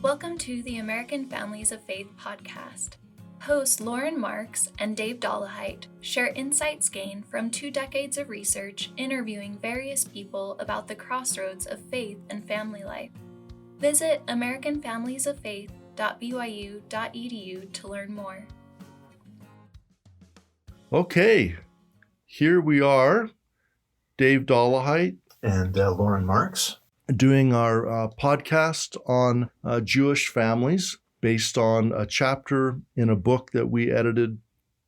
Welcome to the American Families of Faith podcast. Hosts Lauren Marks and Dave Dollahite share insights gained from 2 decades of research interviewing various people about the crossroads of faith and family life. Visit americanfamiliesoffaith.byu.edu to learn more. Okay, here we are, Dave Dollahite and Lauren Marks, doing our podcast on Jewish families based on a chapter in a book that we edited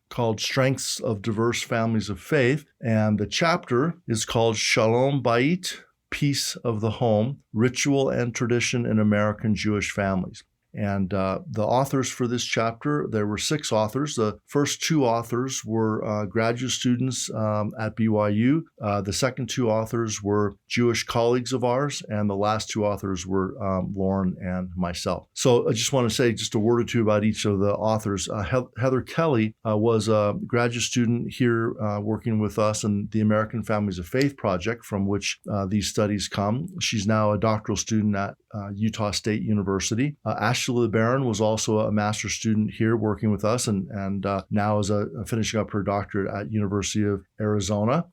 called Strengths of Diverse Families of Faith. And the chapter is called Shalom Bayit, Peace of the Home, Ritual and Tradition in American Jewish Families. And the authors for this chapter, there were 6 authors. The first 2 authors were graduate students at BYU. The second 2 authors were Jewish colleagues of ours, and the last 2 authors were Lauren and myself. So I just want to say just a word or two about each of the authors. Heather Kelly was a graduate student here working with us in the American Families of Faith project, from which these studies come. She's now a doctoral student at Utah State University. Ashley LeBaron was also a master's student here working with us, and now is finishing up her doctorate at University of Arizona.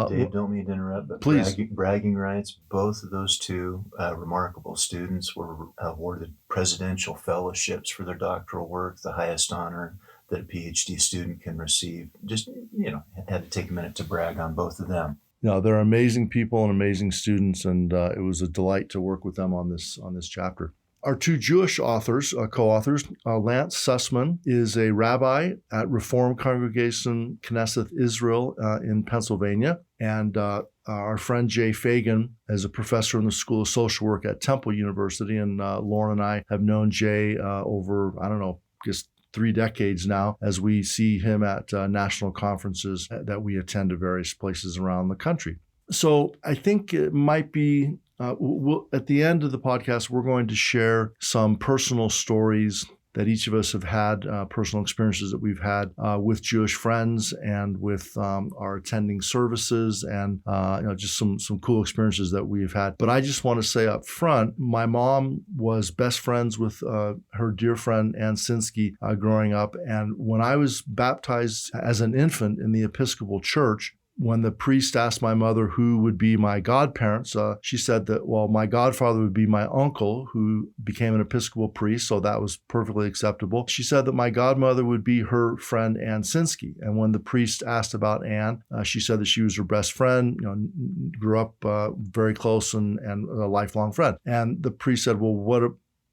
Dave, don't mean to interrupt, but please. Bragging rights, both of those 2 remarkable students were awarded presidential fellowships for their doctoral work, the highest honor that a PhD student can receive. Just, had to take a minute to brag on both of them. No, they're amazing people and amazing students, and it was a delight to work with them on this chapter. Our 2 Jewish authors, co-authors, Lance Sussman is a rabbi at Reform Congregation Knesset Israel in Pennsylvania, and our friend Jay Fagan is a professor in the School of Social Work at Temple University, and Lauren and I have known Jay over, just 3 decades now, as we see him at national conferences that we attend to various places around the country. So I think it might be, at the end of the podcast, we're going to share some personal stories that each of us have had, personal experiences that we've had with Jewish friends and with our attending services, and just some cool experiences that we've had. But I just want to say up front, my mom was best friends with her dear friend Ann Sinsky growing up, and when I was baptized as an infant in the Episcopal Church, when the priest asked my mother who would be my godparents, she said that, my godfather would be my uncle, who became an Episcopal priest, so that was perfectly acceptable. She said that my godmother would be her friend Ann Sinsky. And when the priest asked about Ann, she said that she was her best friend, grew up very close and a lifelong friend. And the priest said,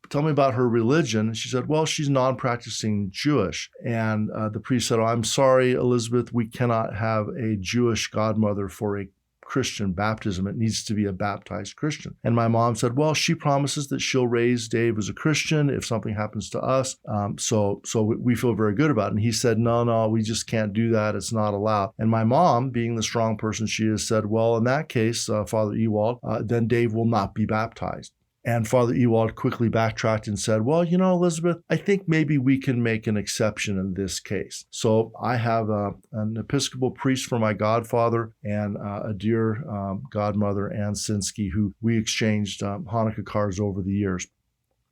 tell me about her religion. And she said, she's non-practicing Jewish. And the priest said, I'm sorry, Elizabeth, we cannot have a Jewish godmother for a Christian baptism. It needs to be a baptized Christian. And my mom said, she promises that she'll raise Dave as a Christian if something happens to us. So we feel very good about it. And he said, no, we just can't do that. It's not allowed. And my mom, being the strong person she is, said, in that case, Father Ewald, then Dave will not be baptized. And Father Ewald quickly backtracked and said, Elizabeth, I think maybe we can make an exception in this case. So I have an Episcopal priest for my godfather and a dear godmother, Ann Sinsky, who we exchanged Hanukkah cards over the years.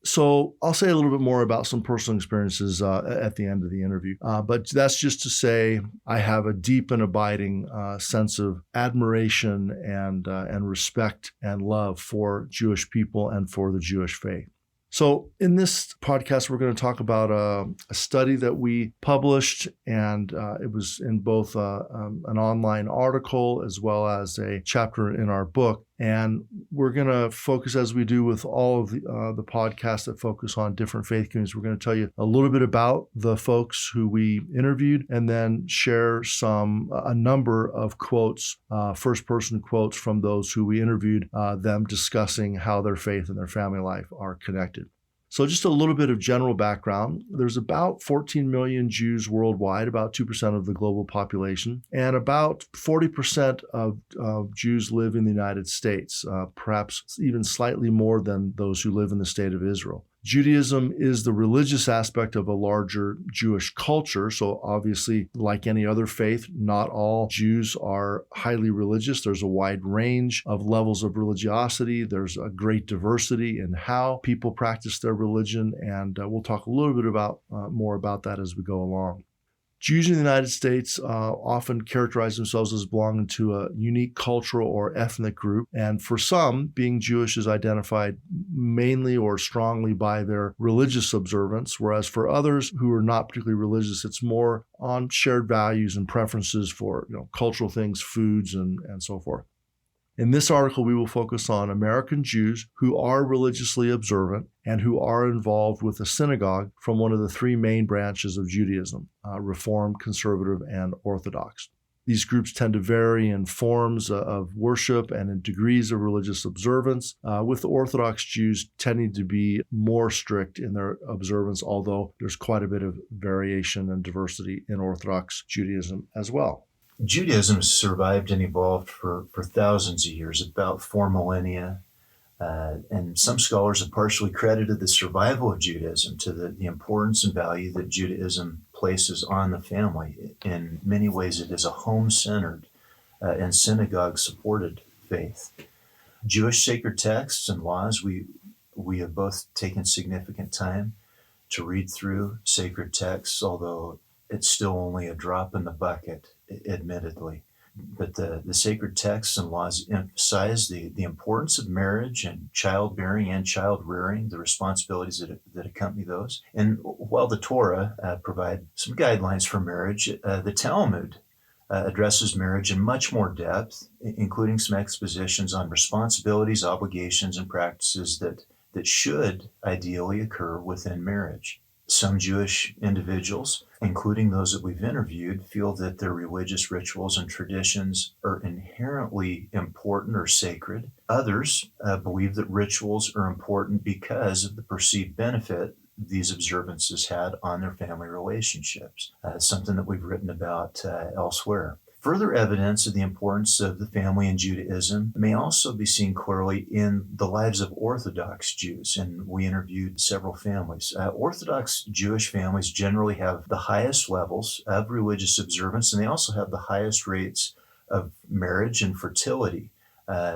So I'll say a little bit more about some personal experiences at the end of the interview. But that's just to say I have a deep and abiding sense of admiration and respect and love for Jewish people and for the Jewish faith. So in this podcast, we're going to talk about a study that we published, and it was in both an online article as well as a chapter in our book. And we're going to focus, as we do with all of the podcasts that focus on different faith communities, we're going to tell you a little bit about the folks who we interviewed, and then share a number of quotes, first-person quotes from those who we interviewed, them discussing how their faith and their family life are connected. So just a little bit of general background. There's about 14 million Jews worldwide, about 2% of the global population, and about 40% of Jews live in the United States, perhaps even slightly more than those who live in the state of Israel. Judaism is the religious aspect of a larger Jewish culture. So obviously, like any other faith, not all Jews are highly religious. There's a wide range of levels of religiosity. There's a great diversity in how people practice their religion. And we'll talk a little bit about more about that as we go along. Jews in the United States often characterize themselves as belonging to a unique cultural or ethnic group. And for some, being Jewish is identified mainly or strongly by their religious observance, whereas for others who are not particularly religious, it's more on shared values and preferences for cultural things, foods, and so forth. In this article, we will focus on American Jews who are religiously observant and who are involved with a synagogue from one of the three main branches of Judaism, Reformed, Conservative, and Orthodox. These groups tend to vary in forms of worship and in degrees of religious observance, with the Orthodox Jews tending to be more strict in their observance, although there's quite a bit of variation and diversity in Orthodox Judaism as well. Judaism has survived and evolved for thousands of years, about 4 millennia. And some scholars have partially credited the survival of Judaism to the importance and value that Judaism places on the family. In many ways, it is a home-centered and synagogue-supported faith. Jewish sacred texts and laws, we have both taken significant time to read through sacred texts, although it's still only a drop in the bucket, admittedly. But the sacred texts and laws emphasize the importance of marriage and childbearing and child rearing, the responsibilities that accompany those. And while the Torah provides some guidelines for marriage, the Talmud addresses marriage in much more depth, including some expositions on responsibilities, obligations, and practices that should ideally occur within marriage. Some Jewish individuals, including those that we've interviewed, feel that their religious rituals and traditions are inherently important or sacred. Others believe that rituals are important because of the perceived benefit these observances had on their family relationships, something that we've written about elsewhere. Further evidence of the importance of the family in Judaism may also be seen clearly in the lives of Orthodox Jews, and we interviewed several families. Orthodox Jewish families generally have the highest levels of religious observance, and they also have the highest rates of marriage and fertility,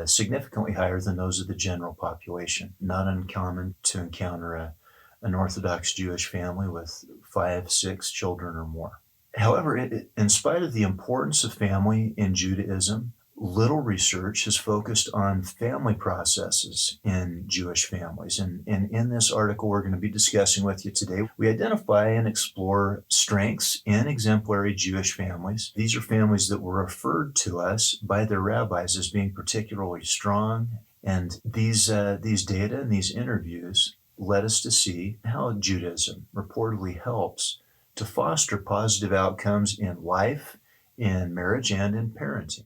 significantly higher than those of the general population. Not uncommon to encounter an Orthodox Jewish family with 5, 6 children or more. However, in spite of the importance of family in Judaism, little research has focused on family processes in Jewish families. And in this article we're going to be discussing with you today, we identify and explore strengths in exemplary Jewish families. These are families that were referred to us by their rabbis as being particularly strong. And these data and these interviews led us to see how Judaism reportedly helps to foster positive outcomes in life, in marriage, and in parenting.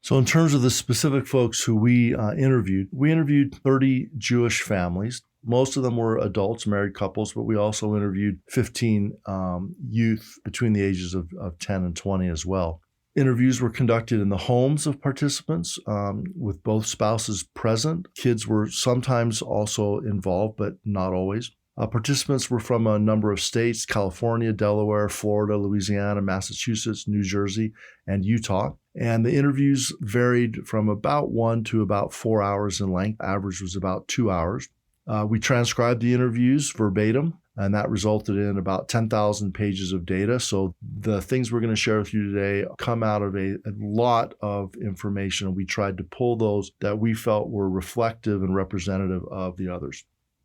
So in terms of the specific folks who we interviewed 30 Jewish families. Most of them were adults, married couples, but we also interviewed 15 youth between the ages of 10 and 20 as well. Interviews were conducted in the homes of participants with both spouses present. Kids were sometimes also involved, but not always. Participants were from a number of states: California, Delaware, Florida, Louisiana, Massachusetts, New Jersey, and Utah. And the interviews varied from about 1 to about 4 hours in length. Average was about 2 hours. We transcribed the interviews verbatim, and that resulted in about 10,000 pages of data. So the things we're going to share with you today come out of a lot of information. We tried to pull those that we felt were reflective and representative of the others.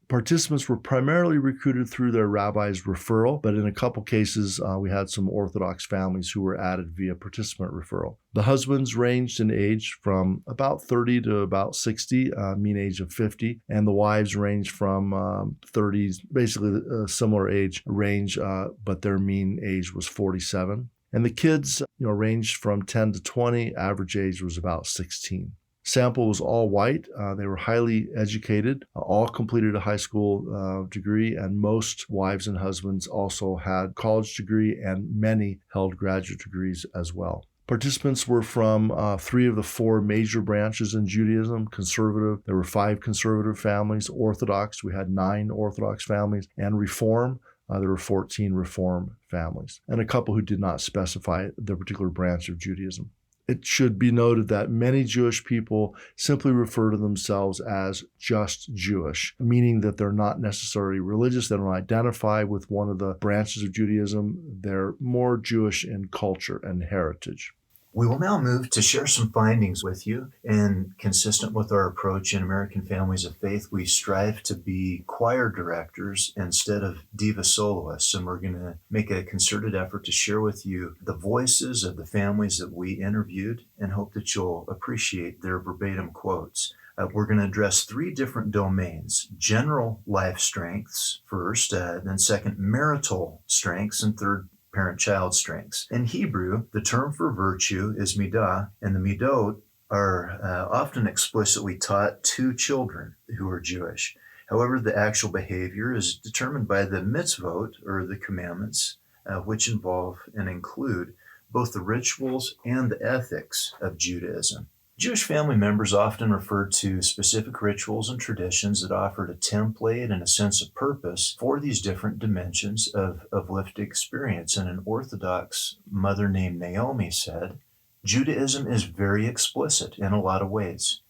Participants were primarily recruited through their rabbi's referral, but in a couple cases, we had some Orthodox families who were added via participant referral. The husbands ranged in age from about 30 to about 60, mean age of 50, and the wives ranged from 30, basically a similar age range, but their mean age was 47. And the kids, ranged from 10 to 20, average age was about 16. Sample was all white. They were highly educated, all completed a high school degree, and most wives and husbands also had college degree, and many held graduate degrees as well. Participants were from 3 of the 4 major branches in Judaism: conservative. There were 5 conservative families. Orthodox, we had 9 Orthodox families. And Reform, there were 14 Reform families, and a couple who did not specify the particular branch of Judaism. It should be noted that many Jewish people simply refer to themselves as just Jewish, meaning that they're not necessarily religious. They don't identify with one of the branches of Judaism. They're more Jewish in culture and heritage. We will now move to share some findings with you, and consistent with our approach in American Families of Faith, we strive to be choir directors instead of diva soloists, and we're going to make a concerted effort to share with you the voices of the families that we interviewed and hope that you'll appreciate their verbatim quotes. We're going to address 3 different domains: general life strengths first, then second, marital strengths, and third, parent-child strengths. In Hebrew, the term for virtue is midah, and the midot are often explicitly taught to children who are Jewish. However, the actual behavior is determined by the mitzvot, or the commandments, which involve and include both the rituals and the ethics of Judaism. Jewish family members often referred to specific rituals and traditions that offered a template and a sense of purpose for these different dimensions of lived experience. And an Orthodox mother named Naomi said, "Judaism is very explicit in a lot of ways.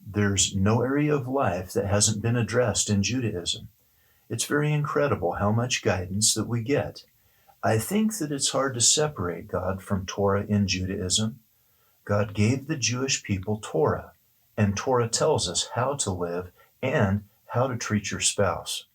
There's no area of life that hasn't been addressed in Judaism. It's very incredible how much guidance that we get. I think that it's hard to separate God from Torah in Judaism. God gave the Jewish people Torah, and Torah tells us how to live and how to treat your spouse."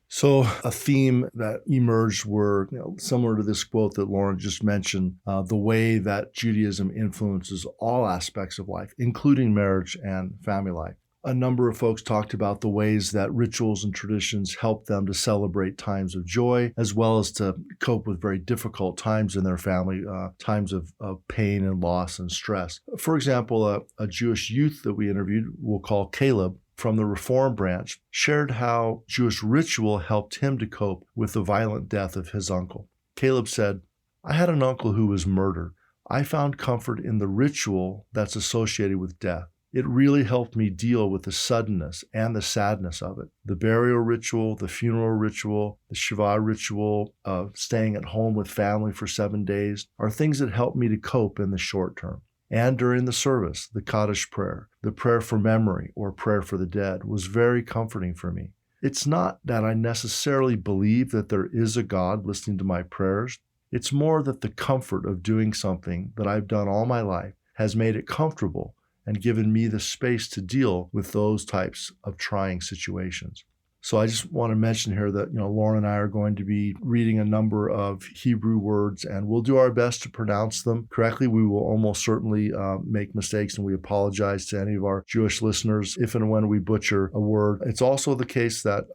So a theme that emerged were similar to this quote that Lauren just mentioned, the way that Judaism influences all aspects of life, including marriage and family life. A number of folks talked about the ways that rituals and traditions help them to celebrate times of joy, as well as to cope with very difficult times in their family, times of pain and loss and stress. For example, a Jewish youth that we interviewed, we'll call Caleb, from the Reform branch, shared how Jewish ritual helped him to cope with the violent death of his uncle. Caleb said, "I had an uncle who was murdered. I found comfort in the ritual that's associated with death. It really helped me deal with the suddenness and the sadness of it. The burial ritual, the funeral ritual, the Shiva ritual of staying at home with family for 7 days are things that help me to cope in the short term. And during the service, the Kaddish prayer, the prayer for memory or prayer for the dead was very comforting for me. It's not that I necessarily believe that there is a God listening to my prayers. It's more that the comfort of doing something that I've done all my life has made it comfortable and given me the space to deal with those types of trying situations." So I just want to mention here that, Lauren and I are going to be reading a number of Hebrew words, and we'll do our best to pronounce them correctly. We will almost certainly make mistakes, and we apologize to any of our Jewish listeners if and when we butcher a word. It's also the case that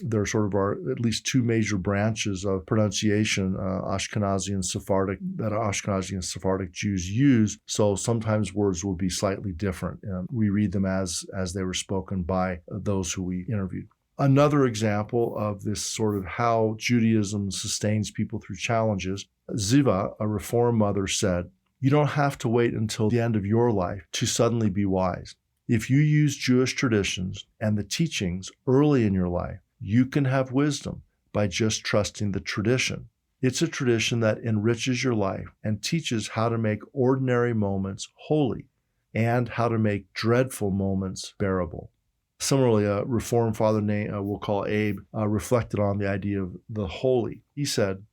there are at least 2 major branches of pronunciation, Ashkenazi and Sephardic, that Ashkenazi and Sephardic Jews use. So sometimes words will be slightly different. We read them as they were spoken by those who we interviewed. Another example of this sort of how Judaism sustains people through challenges, Ziva, a Reform mother, said, "You don't have to wait until the end of your life to suddenly be wise. If you use Jewish traditions and the teachings early in your life, you can have wisdom by just trusting the tradition. It's a tradition that enriches your life and teaches how to make ordinary moments holy and how to make dreadful moments bearable." Similarly, a Reform father named, we'll call Abe, reflected on the idea of the holy. He said,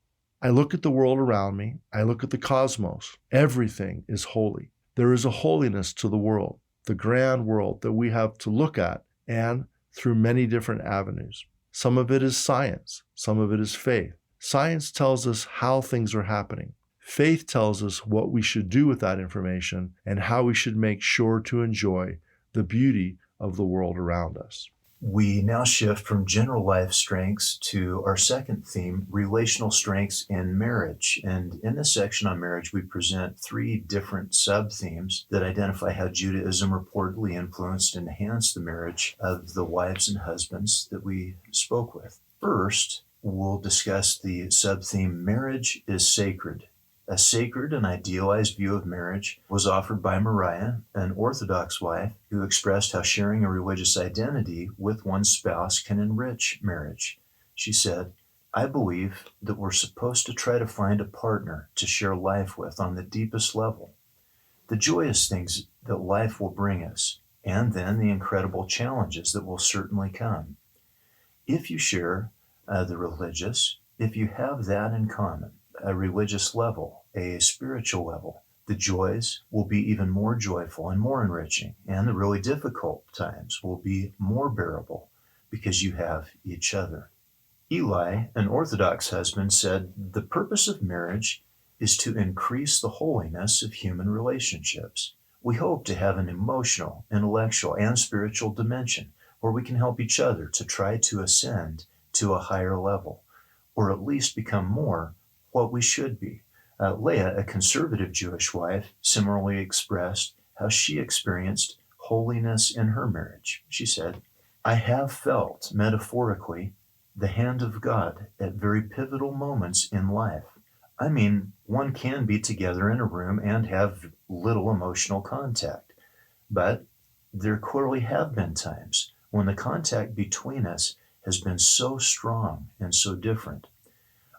"I look at the world around me. I look at the cosmos. Everything is holy. There is a holiness to the world, the grand world that we have to look at, and through many different avenues. Some of it is science. Some of it is faith. Science tells us how things are happening. Faith tells us what we should do with that information and how we should make sure to enjoy the beauty of the world around us." We now shift from general life strengths to our second theme, relational strengths in marriage. And in this section on marriage, we present 3 different sub-themes that identify how Judaism reportedly influenced and enhanced the marriage of the wives and husbands that we spoke with. First, we'll discuss the sub-theme, marriage is sacred. A sacred and idealized view of marriage was offered by Mariah, an Orthodox wife who expressed how sharing a religious identity with one's spouse can enrich marriage. She said, "I believe that we're supposed to try to find a partner to share life with on the deepest level. The joyous things that life will bring us, and then the incredible challenges that will certainly come. If you share if you have that in common, a religious level, a spiritual level, the joys will be even more joyful and more enriching, and the really difficult times will be more bearable because you have each other." Eli, an Orthodox husband, said, "The purpose of marriage is to increase the holiness of human relationships. We hope to have an emotional, intellectual, and spiritual dimension where we can help each other to try to ascend to a higher level, or at least become more what we should be." Leah, a conservative Jewish wife, similarly expressed how she experienced holiness in her marriage. She said, "I have felt, metaphorically, the hand of God at very pivotal moments in life. I mean, one can be together in a room and have little emotional contact, but there clearly have been times when the contact between us has been so strong and so different.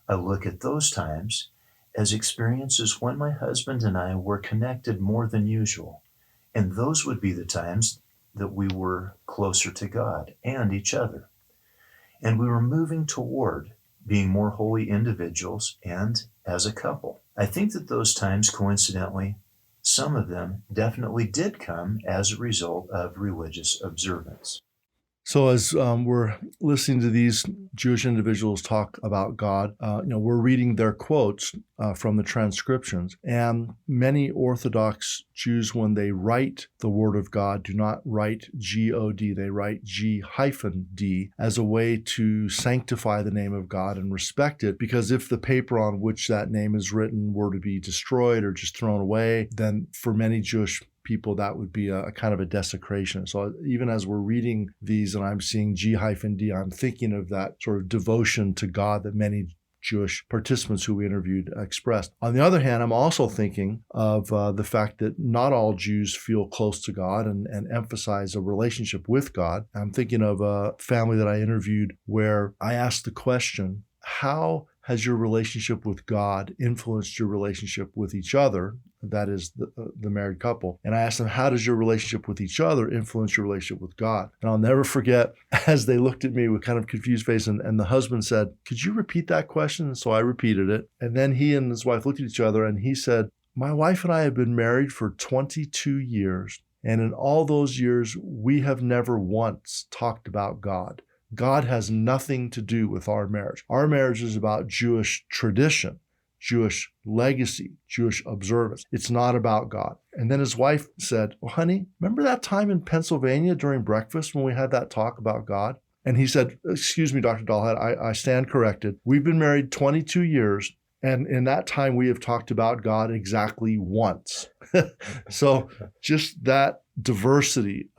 I look at those times as experiences when my husband and I were connected more than usual, and those would be the times that we were closer to God and each other. And we were moving toward being more holy individuals and as a couple. I think that those times, coincidentally, some of them definitely did come as a result of religious observance." So as we're listening to these Jewish individuals talk about God, we're reading their quotes from the transcriptions. And many Orthodox Jews, when they write the Word of God, do not write G-O-D. They write G-D as a way to sanctify the name of God and respect it. Because if the paper on which that name is written were to be destroyed or just thrown away, then for many Jewish people, that would be a kind of a desecration. So even as we're reading these and I'm seeing G-D, I'm thinking of that sort of devotion to God that many Jewish participants who we interviewed expressed. On the other hand, I'm also thinking of the fact that not all Jews feel close to God and emphasize a relationship with God. I'm thinking of a family that I interviewed where I asked the question, how has your relationship with God influenced your relationship with each other? That is the married couple. And I asked them, how does your relationship with each other influence your relationship with God? And I'll never forget, as they looked at me with kind of confused face, and the husband said, "Could you repeat that question?" And so I repeated it. And then he and his wife looked at each other and he said, "My wife and I have been married for 22 years. And in all those years, we have never once talked about God. God has nothing to do with our marriage. Our marriage is about Jewish tradition, Jewish legacy, Jewish observance. It's not about God." And then his wife said, "Well, honey, remember that time in Pennsylvania during breakfast when we had that talk about God?" And he said, "Excuse me, Dr. Dollhead, I stand corrected. We've been married 22 years, and in that time we have talked about God exactly once." So just that diversity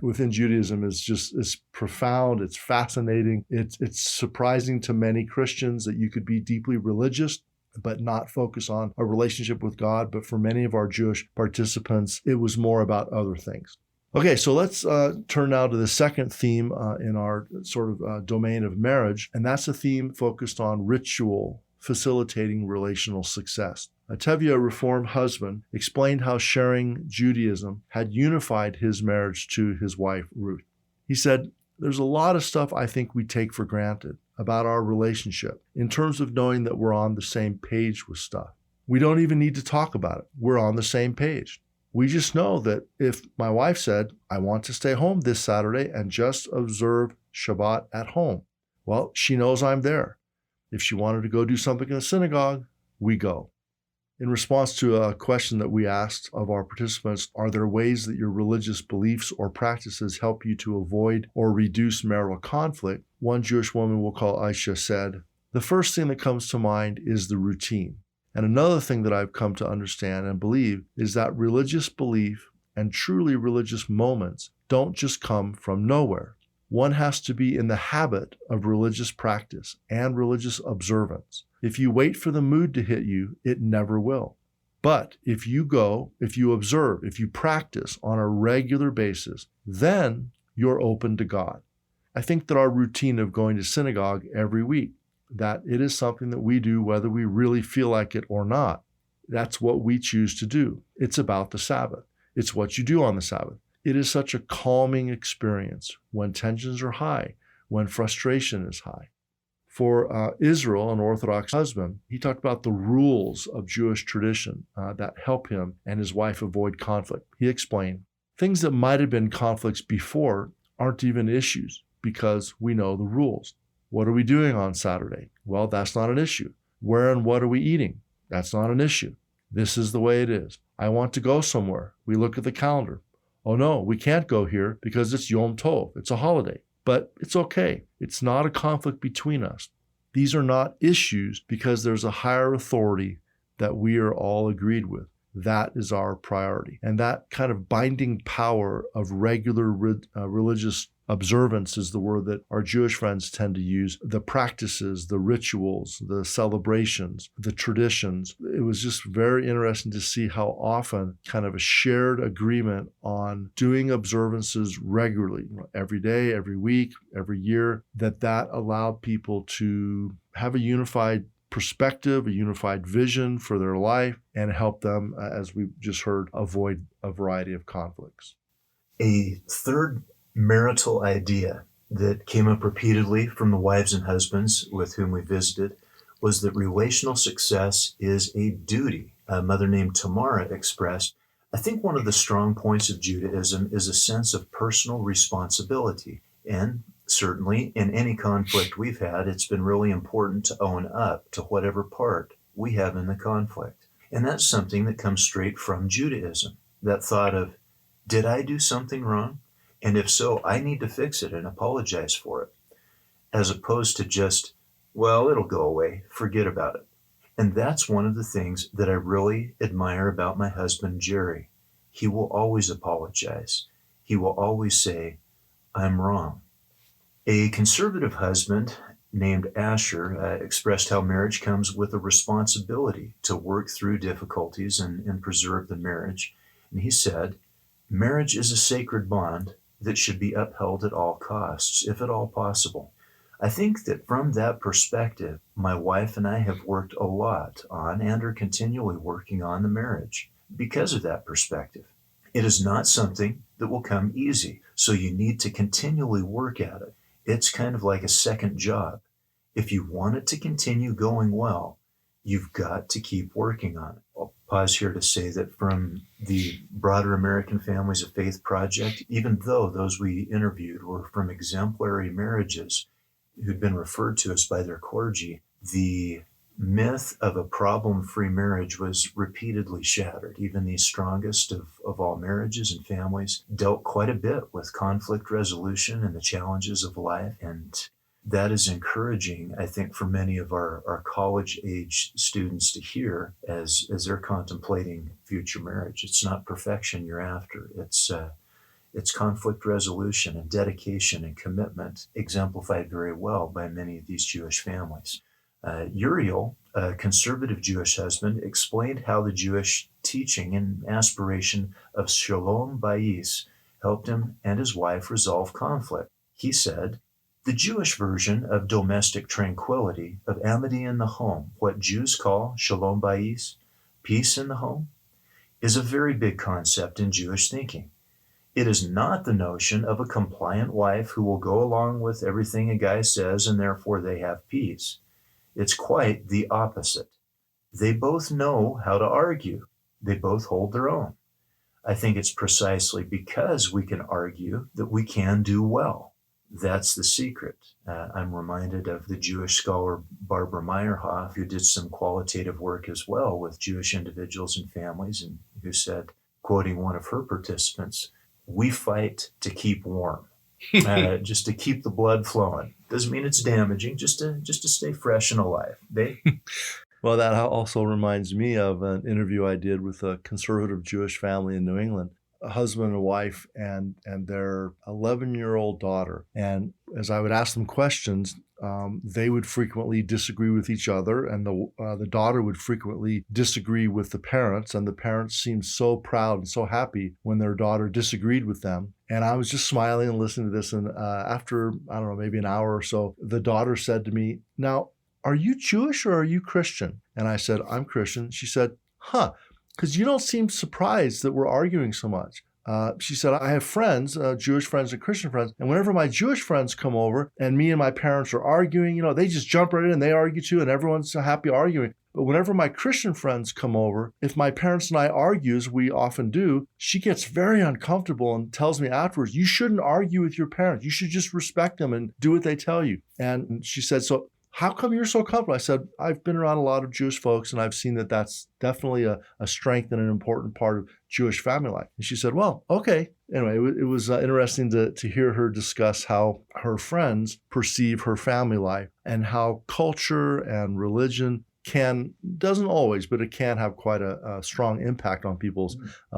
within Judaism is profound. It's fascinating. It's surprising to many Christians that you could be deeply religious but not focus on a relationship with God. But for many of our Jewish participants, it was more about other things. Okay, so let's turn now to the second theme in our sort of domain of marriage, and that's a theme focused on ritual facilitating relational success. Tevye, a Reformed husband, explained how sharing Judaism had unified his marriage to his wife, Ruth. He said, "There's a lot of stuff I think we take for granted about our relationship in terms of knowing that we're on the same page with stuff. We don't even need to talk about it. We're on the same page. We just know that if my wife said, 'I want to stay home this Saturday and just observe Shabbat at home,' well, she knows I'm there. If she wanted to go do something in the synagogue, we go." In response to a question that we asked of our participants, are there ways that your religious beliefs or practices help you to avoid or reduce marital conflict? One Jewish woman we'll call Aisha said, "The first thing that comes to mind is the routine. And another thing that I've come to understand and believe is that religious belief and truly religious moments don't just come from nowhere. One has to be in the habit of religious practice and religious observance. If you wait for the mood to hit you, it never will. But if you go, if you observe, if you practice on a regular basis, then you're open to God. I think that our routine of going to synagogue every week, that it is something that we do whether we really feel like it or not. That's what we choose to do. It's about the Sabbath. It's what you do on the Sabbath. It is such a calming experience when tensions are high, when frustration is high. For Israel, an Orthodox husband, he talked about the rules of Jewish tradition that help him and his wife avoid conflict. He explained, things that might have been conflicts before aren't even issues because we know the rules. What are we doing on Saturday? Well, that's not an issue. Where and what are we eating? That's not an issue. This is the way it is. I want to go somewhere. We look at the calendar. Oh no, we can't go here because it's Yom Tov. It's a holiday. But it's okay. It's not a conflict between us. These are not issues because there's a higher authority that we are all agreed with. That is our priority. And that kind of binding power of regular religious observance is the word that our Jewish friends tend to use. The practices, the rituals, the celebrations, the traditions. It was just very interesting to see how often kind of a shared agreement on doing observances regularly, every day, every week, every year, that allowed people to have a unified perspective, a unified vision for their life, and help them, as we just heard, avoid a variety of conflicts. A third marital idea that came up repeatedly from the wives and husbands with whom we visited was that relational success is a duty. A mother named Tamara expressed, I think one of the strong points of Judaism is a sense of personal responsibility. And certainly in any conflict we've had, it's been really important to own up to whatever part we have in the conflict. And that's something that comes straight from Judaism. That thought of, did I do something wrong? And if so, I need to fix it and apologize for it, as opposed to just, well, it'll go away, forget about it. And that's one of the things that I really admire about my husband, Jerry. He will always apologize. He will always say, I'm wrong. A conservative husband named Asher expressed how marriage comes with a responsibility to work through difficulties and preserve the marriage. And he said, marriage is a sacred bond that should be upheld at all costs, if at all possible. I think that from that perspective, my wife and I have worked a lot on and are continually working on the marriage because of that perspective. It is not something that will come easy, so you need to continually work at it. It's kind of like a second job. If you want it to continue going well, you've got to keep working on it. I'll pause here to say that from the broader American Families of Faith project, even though those we interviewed were from exemplary marriages who'd been referred to us by their clergy, the myth of a problem-free marriage was repeatedly shattered. Even the strongest of all marriages and families dealt quite a bit with conflict resolution and the challenges of life. And that is encouraging, I think, for many of our college-age students to hear as they're contemplating future marriage. It's not perfection you're after. It's conflict resolution and dedication and commitment, exemplified very well by many of these Jewish families. Uriel, a conservative Jewish husband, explained how the Jewish teaching and aspiration of Shalom Bayis helped him and his wife resolve conflict. He said, the Jewish version of domestic tranquility, of amity in the home, what Jews call Shalom Bayis, peace in the home, is a very big concept in Jewish thinking. It is not the notion of a compliant wife who will go along with everything a guy says and therefore they have peace. It's quite the opposite. They both know how to argue. They both hold their own. I think it's precisely because we can argue that we can do well. That's the secret. I'm reminded of the Jewish scholar Barbara Meyerhoff, who did some qualitative work as well with Jewish individuals and families, and who said, quoting one of her participants, we fight to keep warm, just to keep the blood flowing. Doesn't mean it's damaging, just to stay fresh and alive. Well, that also reminds me of an interview I did with a conservative Jewish family in New England, a husband and a wife and their 11-year-old daughter. And as I would ask them questions, they would frequently disagree with each other, and the daughter would frequently disagree with the parents, and the parents seemed so proud and so happy when their daughter disagreed with them. And I was just smiling and listening to this, and after, I don't know, maybe an hour or so, the daughter said to me, "Now, are you Jewish or are you Christian?" And I said, "I'm Christian." She said, because you don't seem surprised that we're arguing so much. She said, "I have friends, Jewish friends and Christian friends, and whenever my Jewish friends come over and me and my parents are arguing, they just jump right in and they argue too, and everyone's happy arguing. But whenever my Christian friends come over, if my parents and I argue, as we often do, she gets very uncomfortable and tells me afterwards, 'You shouldn't argue with your parents. You should just respect them and do what they tell you.'" And she said, "So how come you're so comfortable?" I said, "I've been around a lot of Jewish folks, and I've seen that that's definitely a strength and an important part of Jewish family life." And she said, "Well, okay." Anyway, it was interesting to hear her discuss how her friends perceive her family life and how culture and religion doesn't always, but it can have quite a strong impact on people's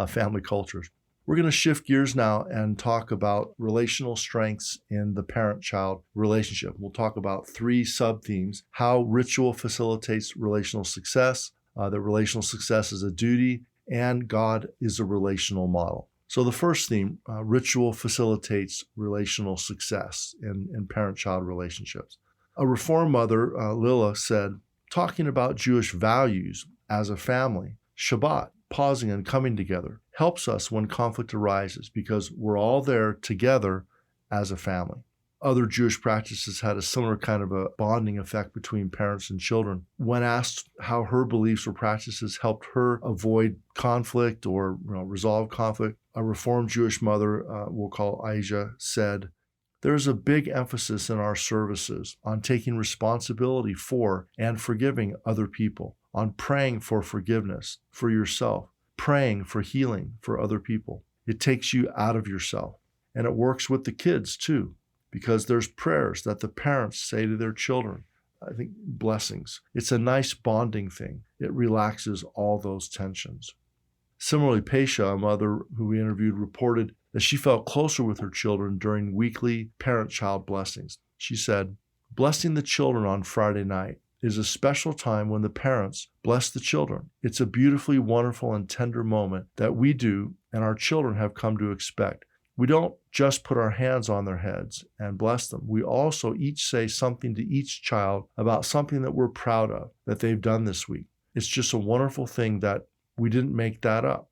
family cultures. We're going to shift gears now and talk about relational strengths in the parent-child relationship. We'll talk about 3 sub-themes: how ritual facilitates relational success, that relational success is a duty, and God is a relational model. So the first theme, ritual facilitates relational success in parent-child relationships. A Reform mother, Lila, said, "Talking about Jewish values as a family, Shabbat, pausing and coming together, helps us when conflict arises because we're all there together as a family." Other Jewish practices had a similar kind of a bonding effect between parents and children. When asked how her beliefs or practices helped her avoid conflict or resolve conflict, a Reformed Jewish mother, we'll call Aisha, said, "There's a big emphasis in our services on taking responsibility for and forgiving other people, on praying for forgiveness for yourself, praying for healing for other people. It takes you out of yourself. And it works with the kids too, because there's prayers that the parents say to their children. I think blessings. It's a nice bonding thing. It relaxes all those tensions." Similarly, Pesha, a mother who we interviewed, reported that she felt closer with her children during weekly parent-child blessings. She said, "Blessing the children on Friday night is a special time when the parents bless the children. It's a beautifully wonderful and tender moment that we do and our children have come to expect. We don't just put our hands on their heads and bless them. We also each say something to each child about something that we're proud of that they've done this week. It's just a wonderful thing that we didn't make that up.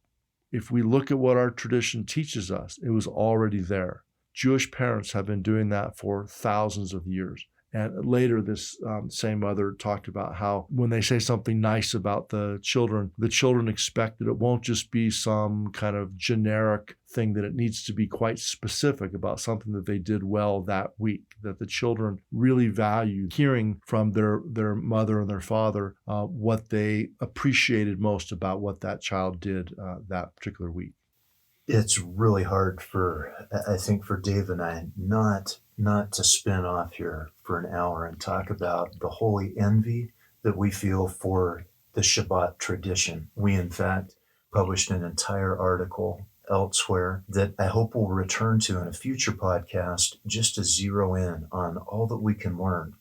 If we look at what our tradition teaches us, it was already there. Jewish parents have been doing that for thousands of years." And later, this same mother talked about how when they say something nice about the children expect that it won't just be some kind of generic thing, that it needs to be quite specific about something that they did well that week, that the children really value hearing from their mother and their father what they appreciated most about what that child did that particular week. It's really hard I think for Dave and I not to spin off here for an hour and talk about the holy envy that we feel for the Shabbat tradition. We, in fact, published an entire article elsewhere that I hope we'll return to in a future podcast, just to zero in on all that we can learn,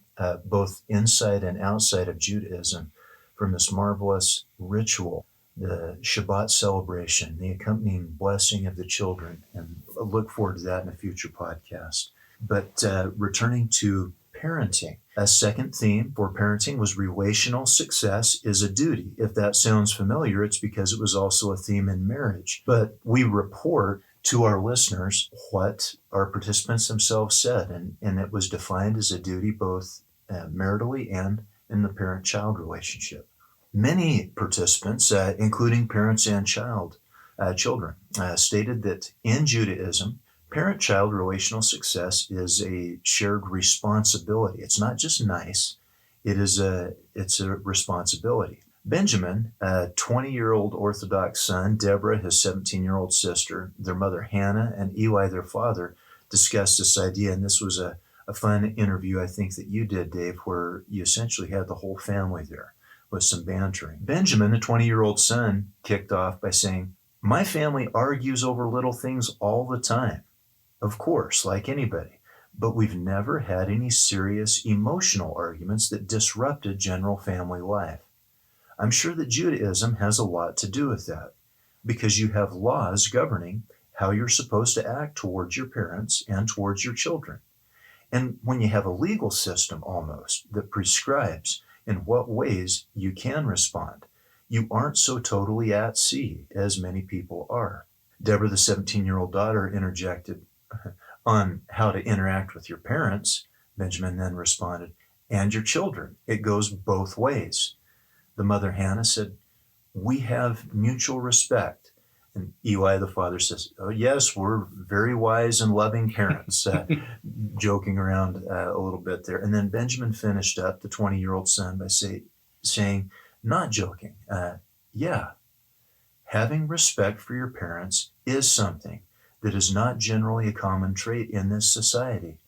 both inside and outside of Judaism, from this marvelous ritual, the Shabbat celebration, the accompanying blessing of the children. And I look forward to that in a future podcast. But returning to parenting, a second theme for parenting was relational success is a duty. If that sounds familiar, it's because it was also a theme in marriage. But we report to our listeners what our participants themselves said, and it was defined as a duty both maritally and in the parent-child relationship. Many participants, including parents and children, stated that in Judaism, parent-child relational success is a shared responsibility. It's not just nice, it's a responsibility. Benjamin, a 20-year-old Orthodox son, Deborah, his 17-year-old sister, their mother Hannah, and Eli, their father, discussed this idea. And this was a fun interview, I think, that you did, Dave, where you essentially had the whole family there with some bantering. Benjamin, the 20-year-old son, kicked off by saying, "My family argues over little things all the time. Of course, like anybody. but we've never had any serious emotional arguments that disrupted general family life. I'm sure that Judaism has a lot to do with that, because you have laws governing how you're supposed to act towards your parents and towards your children. And when you have a legal system almost that prescribes in what ways you can respond, you aren't so totally at sea as many people are. Deborah, the 17-year-old daughter, interjected on how to interact with your parents. Benjamin then responded, and your children. It goes both ways. The mother, Hannah, said, we have mutual respect. And Eli, the father, says, oh, yes, we're very wise and loving parents, joking around a little bit there. And then Benjamin finished up, the 20-year-old son, by saying, not joking, yeah, having respect for your parents is something that is not generally a common trait in this society,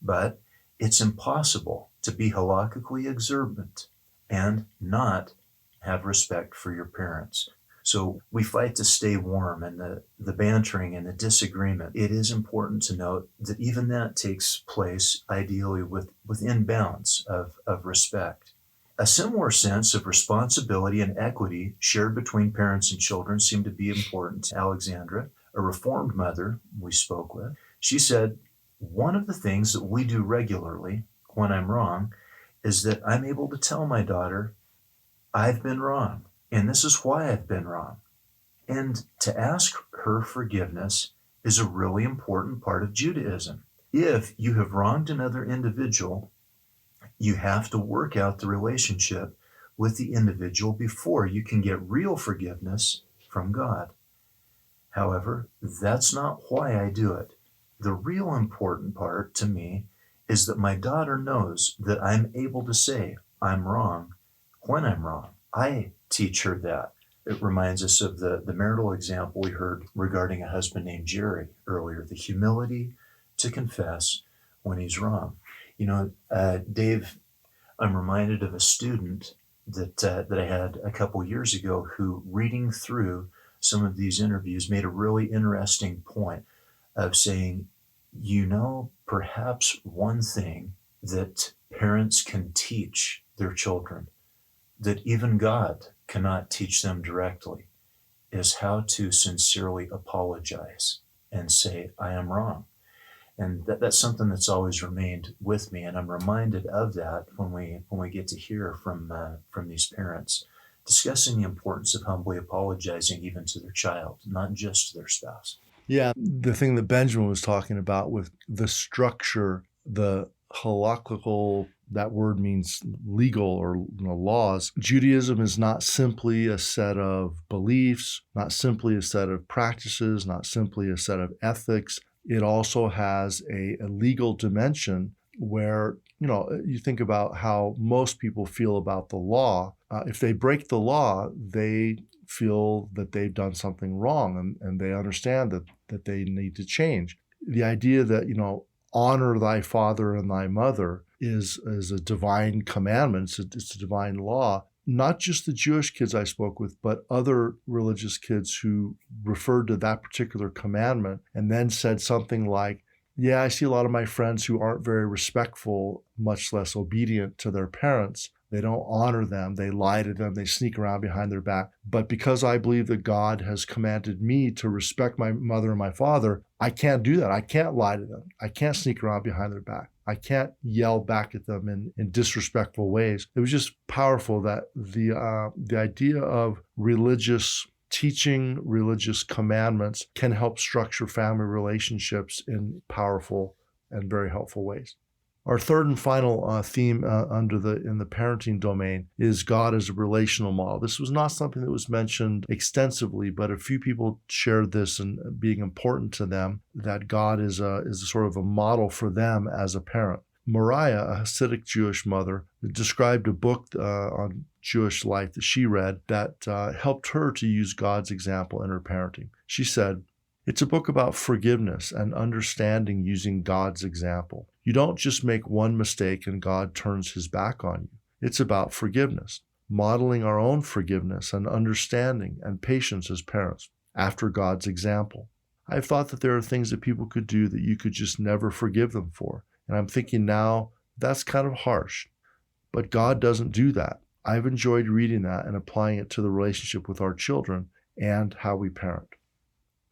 but it's impossible to be halakhically observant and not have respect for your parents. So we fight to stay warm, and the bantering and the disagreement. It is important to note that even that takes place ideally within bounds of respect. A similar sense of responsibility and equity shared between parents and children seemed to be important to Alexandra, a Reformed mother we spoke with. She said, one of the things that we do regularly when I'm wrong is that I'm able to tell my daughter, I've been wrong, and this is why I've been wrong. And to ask her forgiveness is a really important part of Judaism. If you have wronged another individual, you have to work out the relationship with the individual before you can get real forgiveness from God. However, that's not why I do it. The real important part to me is that my daughter knows that I'm able to say I'm wrong when I'm wrong. I teach her that. It reminds us of the marital example we heard regarding a husband named Jerry earlier, the humility to confess when he's wrong. You know, Dave, I'm reminded of a student that I had a couple years ago who, reading through some of these interviews, made a really interesting point of saying, you know, perhaps one thing that parents can teach their children that even God cannot teach them directly is how to sincerely apologize and say, I am wrong. And that's something that's always remained with me. And I'm reminded of that when we get to hear from these parents discussing the importance of humbly apologizing even to their child, not just to their spouse. Yeah, the thing that Benjamin was talking about with the structure, the halakhical, that word means legal or laws. Judaism is not simply a set of beliefs, not simply a set of practices, not simply a set of ethics. It also has a legal dimension where, you think about how most people feel about the law. If they break the law, they feel that they've done something wrong, and they understand that they need to change. The idea that, honor thy father and thy mother is a divine commandment. It's a divine law. Not just the Jewish kids I spoke with, but other religious kids who referred to that particular commandment and then said something like, yeah, I see a lot of my friends who aren't very respectful, much less obedient to their parents. They don't honor them. They lie to them. They sneak around behind their back. But because I believe that God has commanded me to respect my mother and my father, I can't do that. I can't lie to them. I can't sneak around behind their back. I can't yell back at them in disrespectful ways. It was just powerful that the idea of religious teaching, religious commandments can help structure family relationships in powerful and very helpful ways. Our third and final theme in the parenting domain is God as a relational model. This was not something that was mentioned extensively, but a few people shared this and being important to them, that God is a sort of a model for them as a parent. Moriah, a Hasidic Jewish mother, described a book on Jewish life that she read that helped her to use God's example in her parenting. She said, it's a book about forgiveness and understanding using God's example. You don't just make one mistake and God turns his back on you. It's about forgiveness, modeling our own forgiveness and understanding and patience as parents after God's example. I've thought that there are things that people could do that you could just never forgive them for. And I'm thinking now, that's kind of harsh. But God doesn't do that. I've enjoyed reading that and applying it to the relationship with our children and how we parent.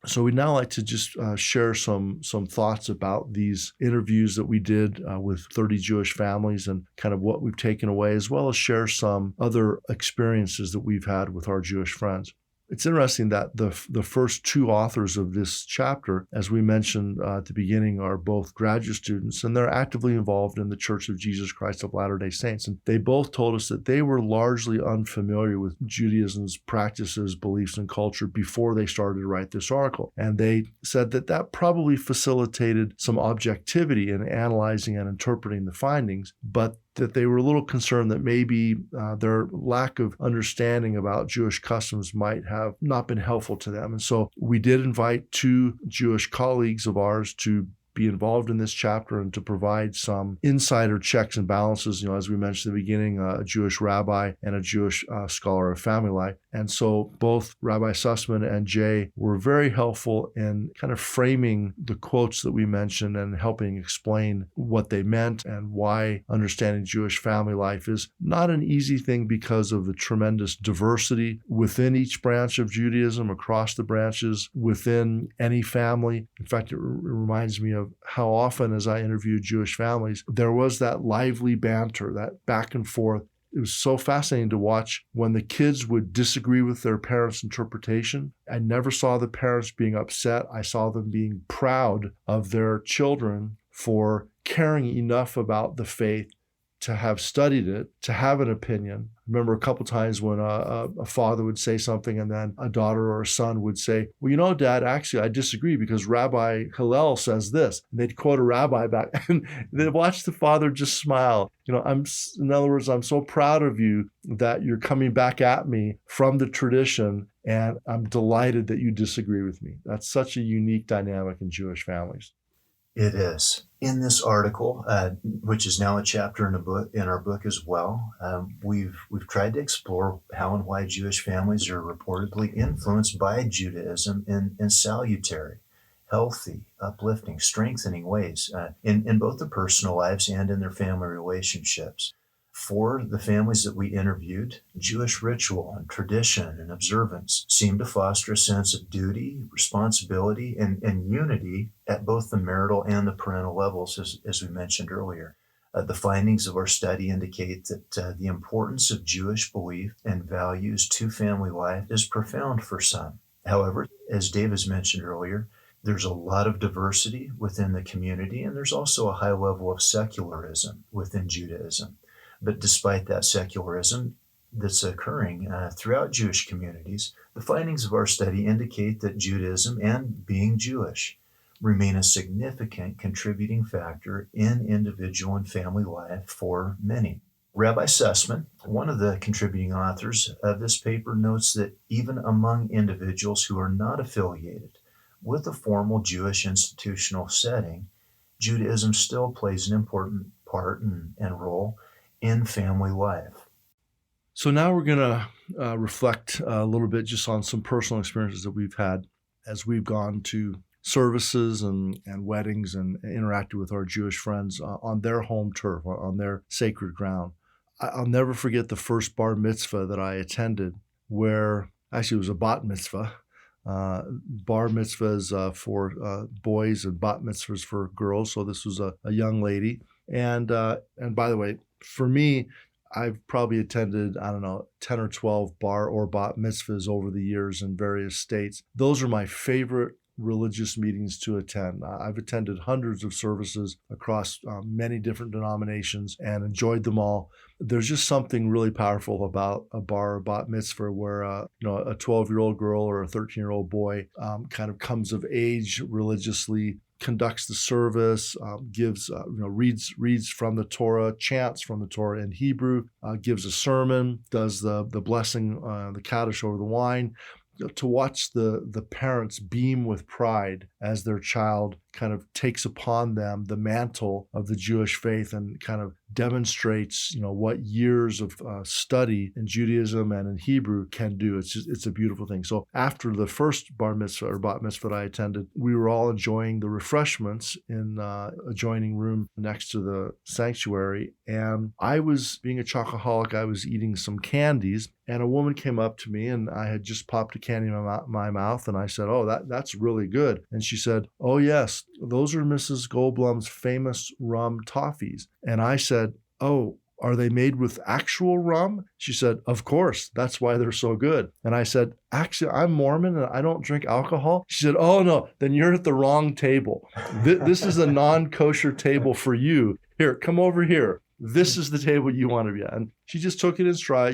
So we'd now like to just share some thoughts about these interviews that we did with 30 Jewish families and kind of what we've taken away, as well as share some other experiences that we've had with our Jewish friends. It's interesting that the first two authors of this chapter, as we mentioned at the beginning, are both graduate students, and they're actively involved in the Church of Jesus Christ of Latter-day Saints. And they both told us that they were largely unfamiliar with Judaism's practices, beliefs, and culture before they started to write this article. And they said that that probably facilitated some objectivity in analyzing and interpreting the findings, but that they were a little concerned that maybe their lack of understanding about Jewish customs might have not been helpful to them. And so we did invite two Jewish colleagues of ours to be involved in this chapter and to provide some insider checks and balances. As we mentioned at the beginning, a Jewish rabbi and a Jewish scholar of family life. And so both Rabbi Sussman and Jay were very helpful in kind of framing the quotes that we mentioned and helping explain what they meant and why understanding Jewish family life is not an easy thing because of the tremendous diversity within each branch of Judaism, across the branches, within any family. In fact, it reminds me of how often, as I interviewed Jewish families, there was that lively banter, that back and forth. It was so fascinating to watch when the kids would disagree with their parents' interpretation. I never saw the parents being upset. I saw them being proud of their children for caring enough about the faith to have studied it, to have an opinion. I remember a couple times when a father would say something and then a daughter or a son would say, well, Dad, actually, I disagree because Rabbi Hillel says this. And they'd quote a rabbi back and they'd watch the father just smile. In other words, I'm so proud of you that you're coming back at me from the tradition, and I'm delighted that you disagree with me. That's such a unique dynamic in Jewish families. It is. In this article, which is now a chapter in our book as well, we've tried to explore how and why Jewish families are reportedly influenced by Judaism in salutary, healthy, uplifting, strengthening ways in both their personal lives and in their family relationships. For the families that we interviewed, Jewish ritual and tradition and observance seemed to foster a sense of duty, responsibility, and unity at both the marital and the parental levels, as we mentioned earlier. The findings of our study indicate that the importance of Jewish belief and values to family life is profound for some. However, as Dave has mentioned earlier, there's a lot of diversity within the community, and there's also a high level of secularism within Judaism. But despite that secularism that's occurring throughout Jewish communities, the findings of our study indicate that Judaism and being Jewish remain a significant contributing factor in individual and family life for many. Rabbi Sussman, one of the contributing authors of this paper, notes that even among individuals who are not affiliated with a formal Jewish institutional setting, Judaism still plays an important part and role in family life. So now we're going to reflect a little bit just on some personal experiences that we've had as we've gone to services and weddings and interacted with our Jewish friends on their home turf, on their sacred ground. I'll never forget the first bar mitzvah that I attended, where actually it was a bat mitzvah. Bar mitzvahs for boys and bat mitzvahs for girls. So this was a young lady. And by the way, for me, I've probably attended, 10 or 12 bar or bat mitzvahs over the years in various states. Those are my favorite religious meetings to attend. I've attended hundreds of services across many different denominations and enjoyed them all. There's just something really powerful about a bar or bat mitzvah where a 12-year-old girl or a 13-year-old boy kind of comes of age religiously, conducts the service, reads from the Torah, chants from the Torah in Hebrew, gives a sermon, does the blessing, the Kaddish over the wine. To watch the parents beam with pride as their child kind of takes upon them the mantle of the Jewish faith and kind of demonstrates, what years of study in Judaism and in Hebrew can do. It's a beautiful thing. So after the first bar mitzvah or bat mitzvah that I attended, we were all enjoying the refreshments in adjoining room next to the sanctuary. And I was, being a chocoholic, I was eating some candies, and a woman came up to me, and I had just popped a candy in my mouth, and I said, "Oh, that's really good." And she said, "Oh yes, those are Mrs. Goldblum's famous rum toffees." And I said, "Oh, are they made with actual rum?" She said, "Of course, that's why they're so good." And I said, "Actually, I'm Mormon and I don't drink alcohol." She said, "Oh no, then you're at the wrong table. This is a non-kosher table for you. Here, come over here. This is the table you want to be at." And she just took it in stride.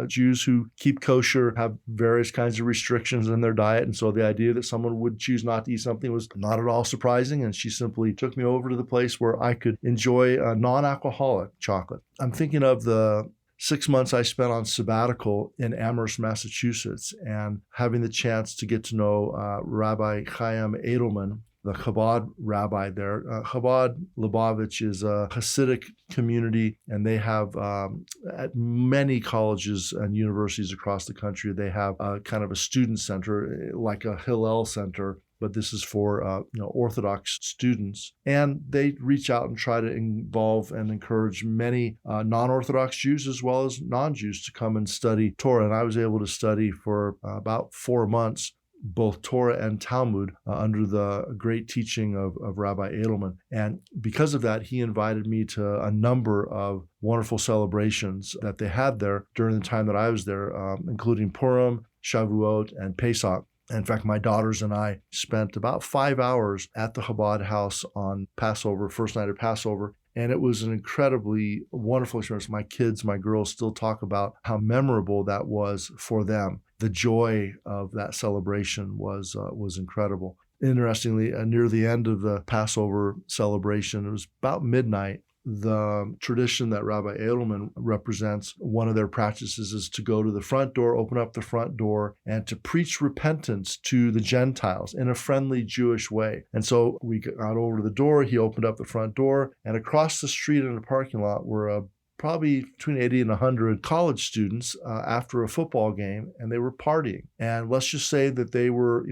Jews who keep kosher have various kinds of restrictions in their diet. And so the idea that someone would choose not to eat something was not at all surprising. And she simply took me over to the place where I could enjoy a non-alcoholic chocolate. I'm thinking of the 6 months I spent on sabbatical in Amherst, Massachusetts, and having the chance to get to know Rabbi Chaim Edelman, the Chabad rabbi there. Chabad Lubavitch is a Hasidic community, and they have, at many colleges and universities across the country, they have kind of a student center, like a Hillel center, but this is for Orthodox students. And they reach out and try to involve and encourage many non-Orthodox Jews as well as non-Jews to come and study Torah. And I was able to study for about 4 months both Torah and Talmud under the great teaching of Rabbi Edelman. And because of that, he invited me to a number of wonderful celebrations that they had there during the time that I was there, including Purim, Shavuot, and Pesach. In fact, my daughters and I spent about 5 hours at the Chabad house on Passover, first night of Passover. And it was an incredibly wonderful experience. My kids, my girls still talk about how memorable that was for them. The joy of that celebration was incredible. Interestingly, near the end of the Passover celebration, it was about midnight, the tradition that Rabbi Edelman represents, one of their practices is to go to the front door, open up the front door, and to preach repentance to the Gentiles in a friendly Jewish way. And so we got over to the door, he opened up the front door, and across the street in the parking lot were probably between 80 and 100 college students after a football game, and they were partying. And let's just say that they were,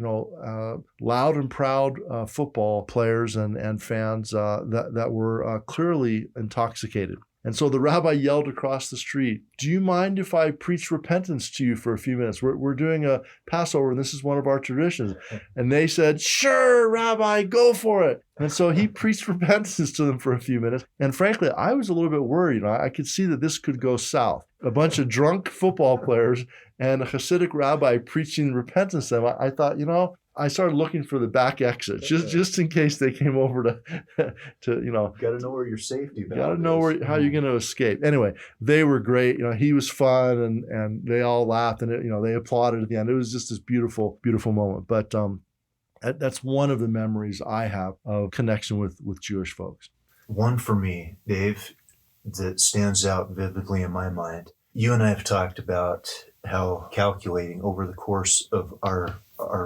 loud and proud football players and fans that were clearly intoxicated. And so the rabbi yelled across the street, "Do you mind if I preach repentance to you for a few minutes? We're doing a Passover, and this is one of our traditions." And they said, "Sure, Rabbi, go for it." And so he preached repentance to them for a few minutes. And frankly, I was a little bit worried. I could see that this could go south. A bunch of drunk football players and a Hasidic rabbi preaching repentance to them. I thought, I started looking for the back exit just in case they came over to Got to know where your safety valve is. Got to know how you're going to escape. Anyway, they were great. He was fun, and they all laughed, and they applauded at the end. It was just this beautiful, beautiful moment. But that's one of the memories I have of connection with Jewish folks. One for me, Dave, that stands out vividly in my mind. You and I have talked about how calculating over the course of our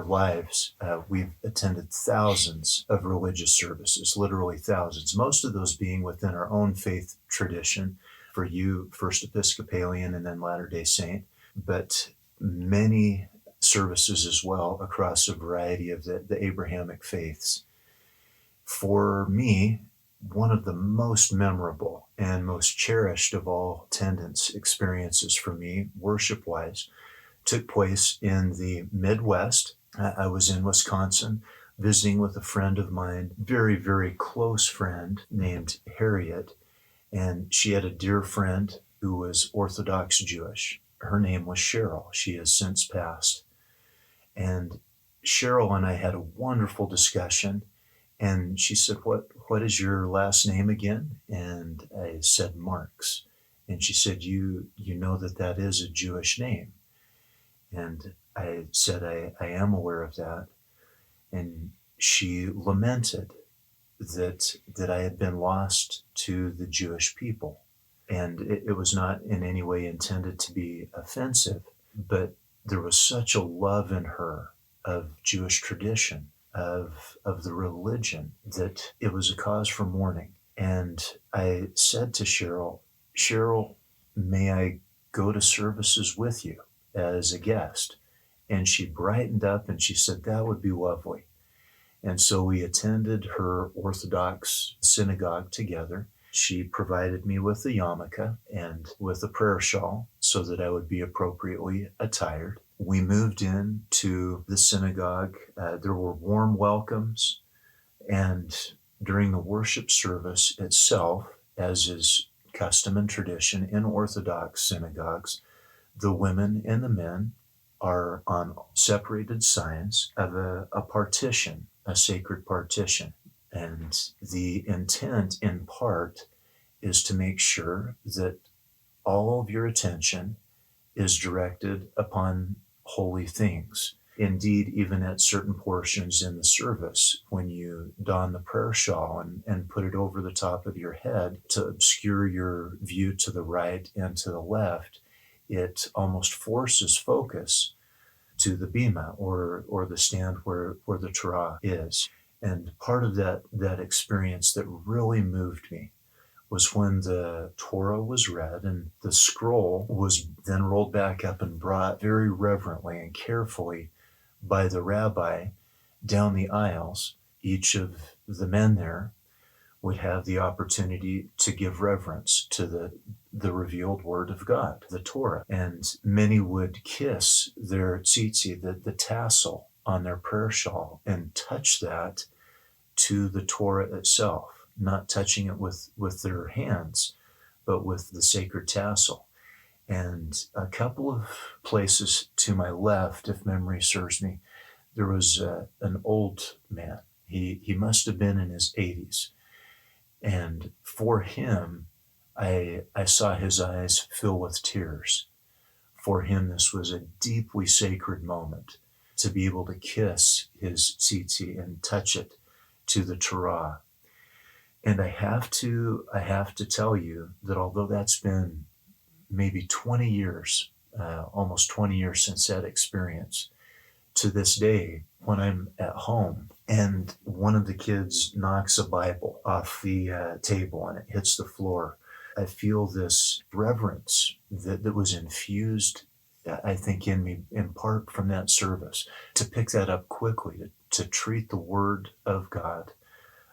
lives, we've attended thousands of religious services, literally thousands, most of those being within our own faith tradition. For you, First Episcopalian and then Latter-day Saint, but many services as well across a variety of the Abrahamic faiths. For me, one of the most memorable and most cherished of all attendance experiences for me, worship-wise, took place in the Midwest. I was in Wisconsin visiting with a friend of mine, very, very close friend named Harriet, and she had a dear friend who was Orthodox Jewish. Her name was Cheryl. She has since passed. And Cheryl and I had a wonderful discussion, and she said, what is your last name again? And I said, Marks. And she said, you know that is a Jewish name. And I said, I am aware of that. And she lamented that I had been lost to the Jewish people. And it was not in any way intended to be offensive, but there was such a love in her of Jewish tradition, of the religion, that it was a cause for mourning. And I said to Cheryl, may I go to services with you as a guest? And she brightened up and she said, that would be lovely. And so we attended her Orthodox synagogue together. She provided me with a yarmulke and with a prayer shawl so that I would be appropriately attired. We moved into the synagogue. There were warm welcomes. And during the worship service itself, as is custom and tradition in Orthodox synagogues, the women and the men are on separated sides of a partition, a sacred partition. And the intent, in part, is to make sure that all of your attention is directed upon holy things. Indeed, even at certain portions in the service, when you don the prayer shawl and put it over the top of your head to obscure your view to the right and to the left, it almost forces focus to the bima or the stand where the Torah is. And part of that experience that really moved me was when the Torah was read and the scroll was then rolled back up and brought very reverently and carefully by the rabbi down the aisles. Each of the men there would have the opportunity to give reverence to the revealed word of God, the Torah. And many would kiss their tzitzi, the tassel on their prayer shawl, and touch that to the Torah itself, not touching it with their hands, but with the sacred tassel. And a couple of places to my left, if memory serves me, there was an old man. He must have been in his 80s. And for him, I saw his eyes fill with tears. For him, this was a deeply sacred moment to be able to kiss his tzitzi and touch it to the Torah. And I have to tell you that although that's been maybe 20 years, almost 20 years since that experience, to this day, when I'm at home and one of the kids knocks a Bible off the table and it hits the floor, I feel this reverence that was infused, I think, in me in part from that service, to pick that up quickly, to treat the Word of God,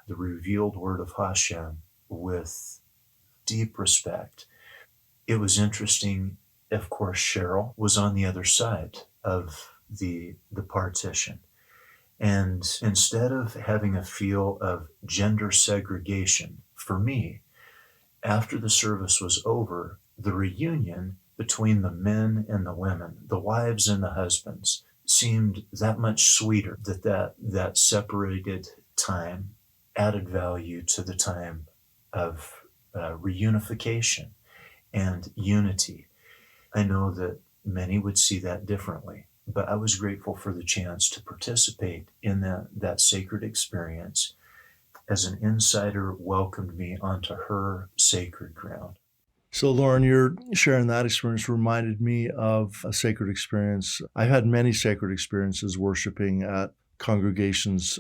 the revealed Word of Hashem, with deep respect. It was interesting, of course, Cheryl was on the other side of the partition. And instead of having a feel of gender segregation, for me, after the service was over, the reunion between the men and the women, the wives and the husbands, seemed that much sweeter, that separated time added value to the time of reunification and unity. I know that many would see that differently, but I was grateful for the chance to participate in that sacred experience as an insider welcomed me onto her sacred ground. So, Lauren, you're sharing that experience reminded me of a sacred experience. I've had many sacred experiences worshiping at congregations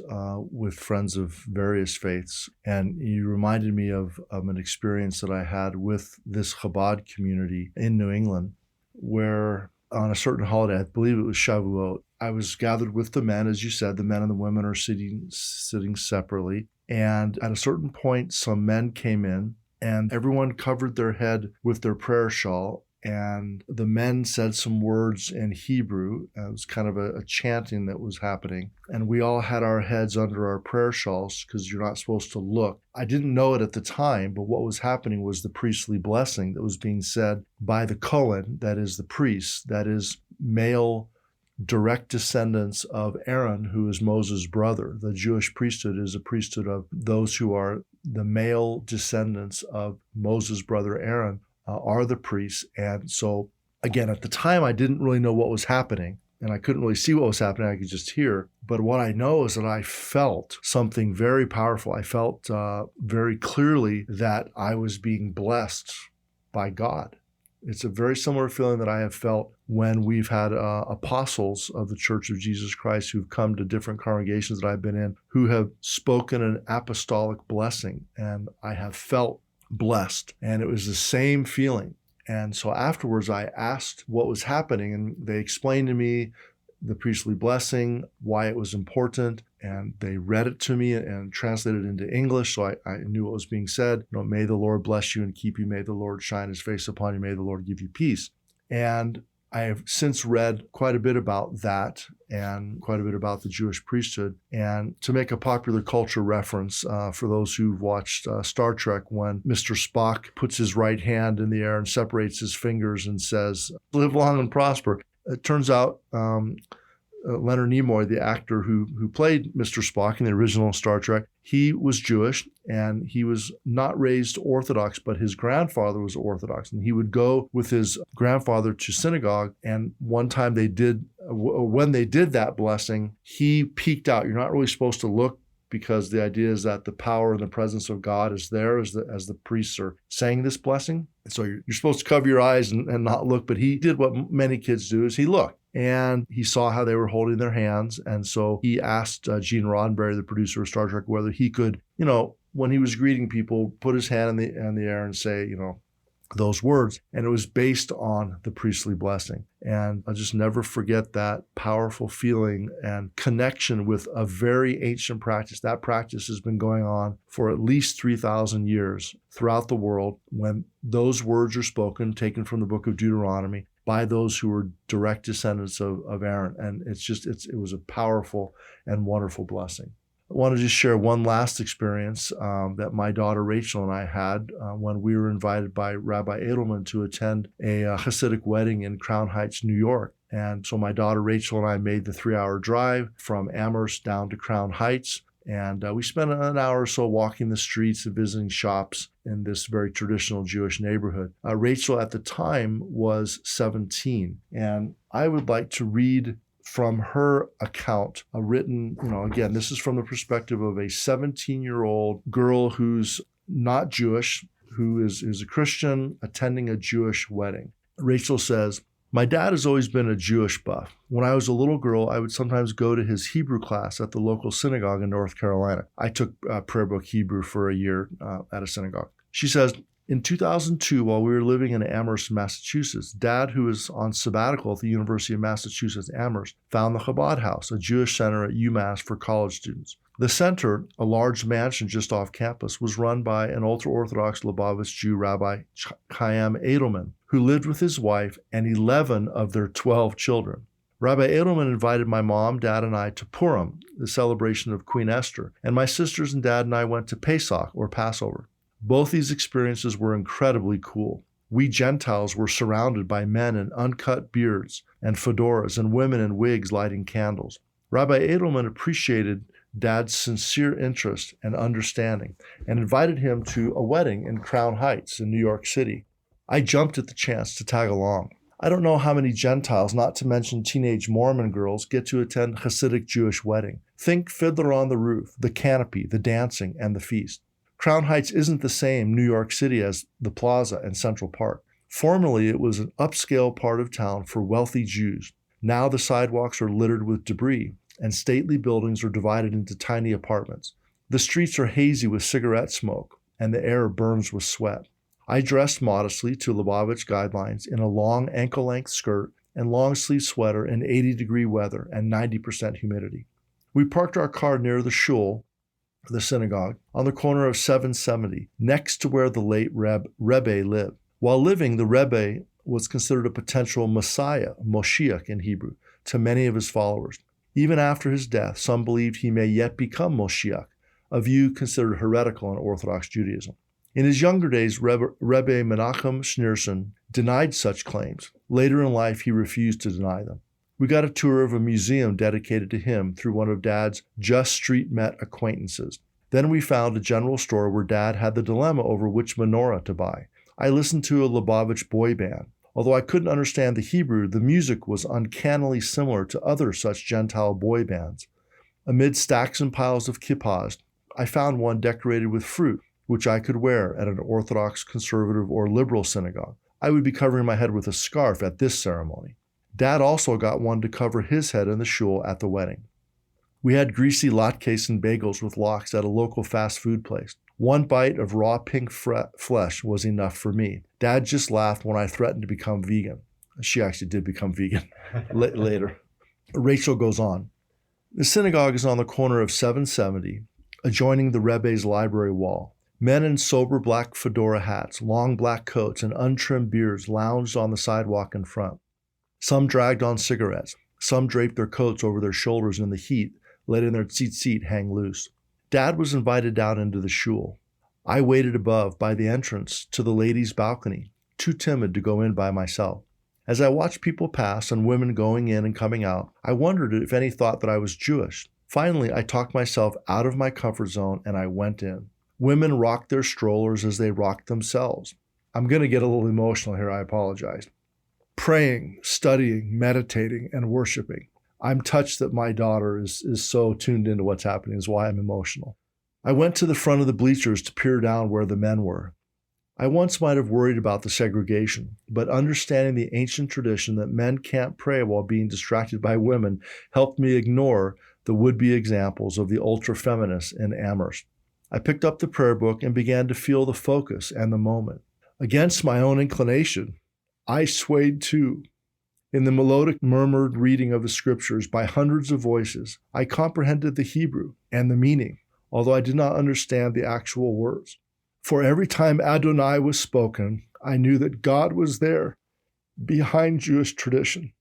with friends of various faiths. And you reminded me of an experience that I had with this Chabad community in New England, where on a certain holiday, I believe it was Shavuot, I was gathered with the men. As you said, the men and the women are sitting separately. And at a certain point, some men came in and everyone covered their head with their prayer shawl. And the men said some words in Hebrew. It was kind of a chanting that was happening. And we all had our heads under our prayer shawls because you're not supposed to look. I didn't know it at the time, but what was happening was the priestly blessing that was being said by the Kohen, that is the priest, that is male direct descendants of Aaron, who is Moses' brother. The Jewish priesthood is a priesthood of those who are the male descendants of Moses' brother Aaron, are the priests. And so, again, at the time, I didn't really know what was happening, and I couldn't really see what was happening. I could just hear. But what I know is that I felt something very powerful. I felt very clearly that I was being blessed by God. It's a very similar feeling that I have felt when we've had apostles of the Church of Jesus Christ who've come to different congregations that I've been in, who have spoken an apostolic blessing, and I have felt blessed. And it was the same feeling. And so afterwards, I asked what was happening, and they explained to me the priestly blessing, why it was important, and they read it to me and translated it into English, so I knew what was being said. May the Lord bless you and keep you. May the Lord shine his face upon you. May the Lord give you peace. And I have since read quite a bit about that and quite a bit about the Jewish priesthood. And to make a popular culture reference for those who've watched Star Trek, when Mr. Spock puts his right hand in the air and separates his fingers and says, "Live long and prosper." It turns out Leonard Nimoy, the actor who played Mr. Spock in the original Star Trek, he was Jewish, and he was not raised Orthodox, but his grandfather was Orthodox. And he would go with his grandfather to synagogue. And one time when they did that blessing, he peeked out. You're not really supposed to look, because the idea is that the power and the presence of God is there as the priests are saying this blessing. So you're supposed to cover your eyes and not look, but he did what many kids do, is he looked. And he saw how they were holding their hands. And so he asked Gene Roddenberry, the producer of Star Trek, whether he could, when he was greeting people, put his hand in the air and say, those words. And it was based on the priestly blessing. And I'll just never forget that powerful feeling and connection with a very ancient practice. That practice has been going on for at least 3,000 years throughout the world, when those words are spoken, taken from the book of Deuteronomy, by those who were direct descendants of Aaron. And it was a powerful and wonderful blessing. I want to just share one last experience that my daughter Rachel and I had when we were invited by Rabbi Edelman to attend a Hasidic wedding in Crown Heights, New York. And so my daughter Rachel and I made the 3-hour drive from Amherst down to Crown Heights. And we spent an hour or so walking the streets and visiting shops in this very traditional Jewish neighborhood. Rachel at the time was 17. And I would like to read from her account, written, again, this is from the perspective of a 17-year-old girl who's not Jewish, who is a Christian attending a Jewish wedding. Rachel says, "My dad has always been a Jewish buff. When I was a little girl, I would sometimes go to his Hebrew class at the local synagogue in North Carolina. I took prayer book Hebrew for a year at a synagogue." She says, "In 2002, while we were living in Amherst, Massachusetts, Dad, who was on sabbatical at the University of Massachusetts Amherst, found the Chabad House, a Jewish center at UMass for college students. The center, a large mansion just off campus, was run by an ultra-Orthodox Lubavitch Jew, Rabbi Chaim Edelman, who lived with his wife and 11 of their 12 children. Rabbi Edelman invited my mom, Dad, and I to Purim, the celebration of Queen Esther, and my sisters and Dad and I went to Pesach, or Passover. Both these experiences were incredibly cool. We Gentiles were surrounded by men in uncut beards and fedoras and women in wigs lighting candles. Rabbi Edelman appreciated Dad's sincere interest and understanding and invited him to a wedding in Crown Heights in New York City. I jumped at the chance to tag along. I don't know how many Gentiles, not to mention teenage Mormon girls, get to attend Hasidic Jewish wedding. Think Fiddler on the Roof, the canopy, the dancing, and the feast. Crown Heights isn't the same New York City as the Plaza and Central Park. Formerly, it was an upscale part of town for wealthy Jews. Now the sidewalks are littered with debris, and stately buildings are divided into tiny apartments. The streets are hazy with cigarette smoke, and the air burns with sweat. I dressed modestly to Lubavitch guidelines in a long ankle-length skirt and long-sleeve sweater in 80-degree weather and 90% humidity. We parked our car near the shul, the synagogue, on the corner of 770, next to where the late Rebbe lived. While living, the Rebbe was considered a potential Messiah, Moshiach in Hebrew, to many of his followers. Even after his death, some believed he may yet become Moshiach, a view considered heretical in Orthodox Judaism. In his younger days, Rebbe Menachem Schneerson denied such claims. Later in life, he refused to deny them. We got a tour of a museum dedicated to him through one of Dad's just street-met acquaintances. Then we found a general store where Dad had the dilemma over which menorah to buy. I listened to a Lubavitch boy band. Although I couldn't understand the Hebrew, the music was uncannily similar to other such Gentile boy bands. Amid stacks and piles of kippahs, I found one decorated with fruit, which I could wear at an Orthodox, conservative, or liberal synagogue. I would be covering my head with a scarf at this ceremony. Dad also got one to cover his head in the shul at the wedding. We had greasy latkes and bagels with lox at a local fast food place. One bite of raw pink flesh was enough for me. Dad just laughed when I threatened to become vegan. She actually did become vegan later. Rachel goes on. The synagogue is on the corner of 770, adjoining the Rebbe's library wall. Men in sober black fedora hats, long black coats, and untrimmed beards lounged on the sidewalk in front. Some dragged on cigarettes. Some draped their coats over their shoulders in the heat, letting their tzitzit hang loose. Dad was invited down into the shul. I waited above by the entrance to the ladies' balcony, too timid to go in by myself. As I watched people pass and women going in and coming out, I wondered if any thought that I was Jewish. Finally, I talked myself out of my comfort zone and I went in. Women rocked their strollers as they rocked themselves. I'm going to get a little emotional here, I apologize. Praying, studying, meditating, and worshiping. I'm touched that my daughter is so tuned into what's happening, is why I'm emotional. I went to the front of the bleachers to peer down where the men were. I once might have worried about the segregation, but understanding the ancient tradition that men can't pray while being distracted by women helped me ignore the would-be examples of the ultra-feminists in Amherst. I picked up the prayer book and began to feel the focus and the moment. Against my own inclination, I swayed too. In the melodic murmured reading of the scriptures by hundreds of voices, I comprehended the Hebrew and the meaning, although I did not understand the actual words. For every time Adonai was spoken, I knew that God was there, behind Jewish tradition.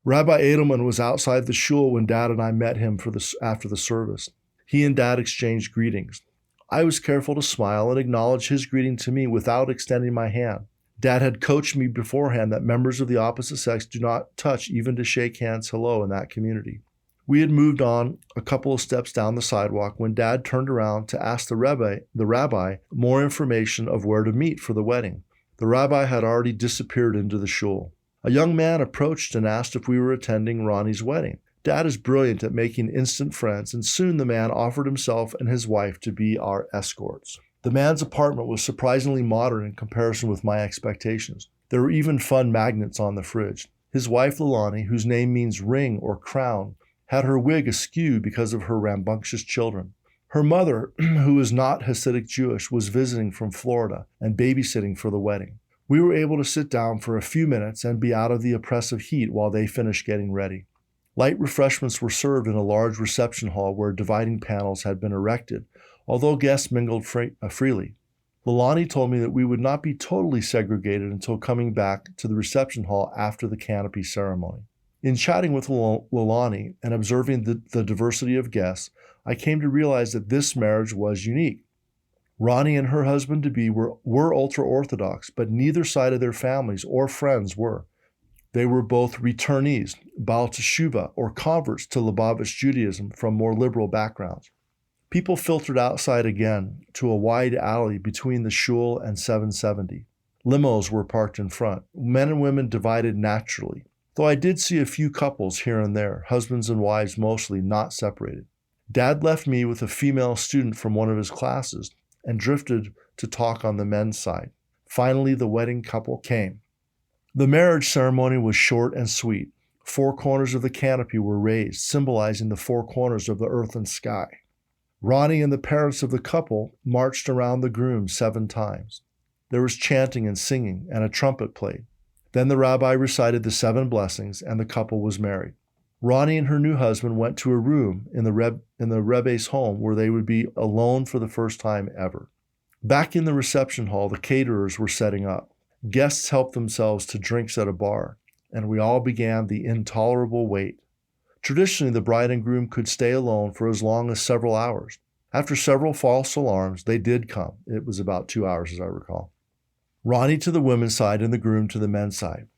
Rabbi Edelman was outside the shul when Dad and I met him after the service. He and Dad exchanged greetings. I was careful to smile and acknowledge his greeting to me without extending my hand. Dad had coached me beforehand that members of the opposite sex do not touch even to shake hands hello in that community. We had moved on a couple of steps down the sidewalk when Dad turned around to ask the rabbi more information of where to meet for the wedding. The rabbi had already disappeared into the shul. A young man approached and asked if we were attending Ronnie's wedding. Dad is brilliant at making instant friends, and soon the man offered himself and his wife to be our escorts. The man's apartment was surprisingly modern in comparison with my expectations. There were even fun magnets on the fridge. His wife, Lilani, whose name means ring or crown, had her wig askew because of her rambunctious children. Her mother, who is not Hasidic Jewish, was visiting from Florida and babysitting for the wedding. We were able to sit down for a few minutes and be out of the oppressive heat while they finished getting ready. Light refreshments were served in a large reception hall where dividing panels had been erected, although guests mingled freely. Lilani told me that we would not be totally segregated until coming back to the reception hall after the canopy ceremony. In chatting with Lilani and observing the diversity of guests, I came to realize that this marriage was unique. Ronnie and her husband-to-be were ultra-Orthodox, but neither side of their families or friends were. They were both returnees, Baal Teshuvah, or converts to Lubavitch Judaism from more liberal backgrounds. People filtered outside again to a wide alley between the shul and 770. Limos were parked in front. Men and women divided naturally, though I did see a few couples here and there, husbands and wives mostly, not separated. Dad left me with a female student from one of his classes and drifted to talk on the men's side. Finally, the wedding couple came. The marriage ceremony was short and sweet. 4 corners of the canopy were raised, symbolizing the 4 corners of the earth and sky. Ronnie and the parents of the couple marched around the groom 7 times. There was chanting and singing, and a trumpet played. Then the rabbi recited the 7 blessings, and the couple was married. Ronnie and her new husband went to a room in the Rebbe's home where they would be alone for the first time ever. Back in the reception hall, the caterers were setting up. Guests helped themselves to drinks at a bar, and we all began the intolerable wait. Traditionally, the bride and groom could stay alone for as long as several hours. After several false alarms, they did come. It was about 2 hours, as I recall. Ronnie to the women's side and the groom to the men's side.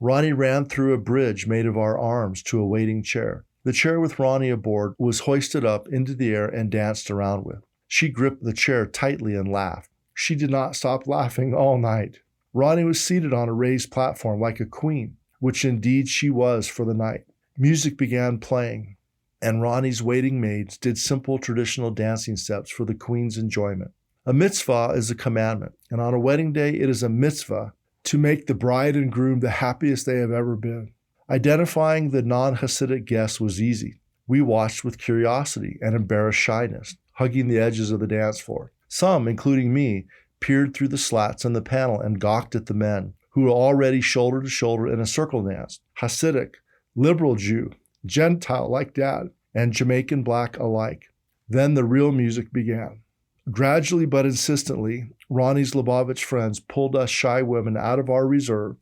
Ronnie ran through a bridge made of our arms to a waiting chair. The chair with Ronnie aboard was hoisted up into the air and danced around with. She gripped the chair tightly and laughed. She did not stop laughing all night. Ronnie was seated on a raised platform like a queen, which indeed she was for the night. Music began playing, and Ronnie's waiting maids did simple traditional dancing steps for the queen's enjoyment. A mitzvah is a commandment, and on a wedding day it is a mitzvah to make the bride and groom the happiest they have ever been. Identifying the non-Hasidic guests was easy. We watched with curiosity and embarrassed shyness, hugging the edges of the dance floor. Some, including me, peered through the slats in the panel and gawked at the men, who were already shoulder to shoulder in a circle dance, Hasidic, liberal Jew, Gentile like Dad, and Jamaican black alike. Then the real music began. Gradually but insistently, Ronnie's Lubavitch friends pulled us shy women out of our reserve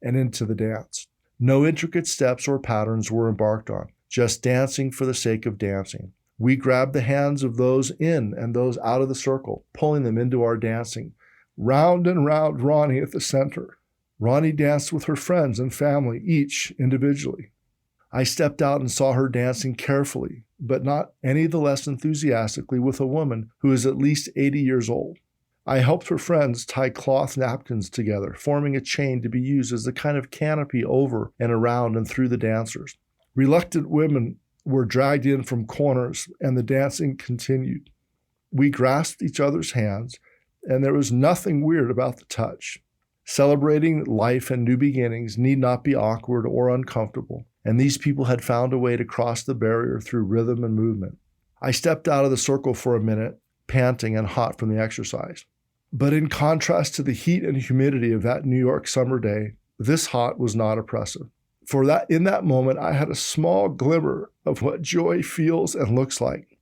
and into the dance. No intricate steps or patterns were embarked on, just dancing for the sake of dancing. We grabbed the hands of those in and those out of the circle, pulling them into our dancing. Round and round Ronnie at the center. Ronnie danced with her friends and family, each individually. I stepped out and saw her dancing carefully, but not any the less enthusiastically, with a woman who is at least 80 years old. I helped her friends tie cloth napkins together, forming a chain to be used as a kind of canopy over and around and through the dancers. Reluctant women were dragged in from corners, and the dancing continued. We grasped each other's hands, and there was nothing weird about the touch. Celebrating life and new beginnings need not be awkward or uncomfortable, and these people had found a way to cross the barrier through rhythm and movement. I stepped out of the circle for a minute, panting and hot from the exercise. But in contrast to the heat and humidity of that New York summer day, this hot was not oppressive. For that, in that moment, I had a small glimmer of what joy feels and looks like.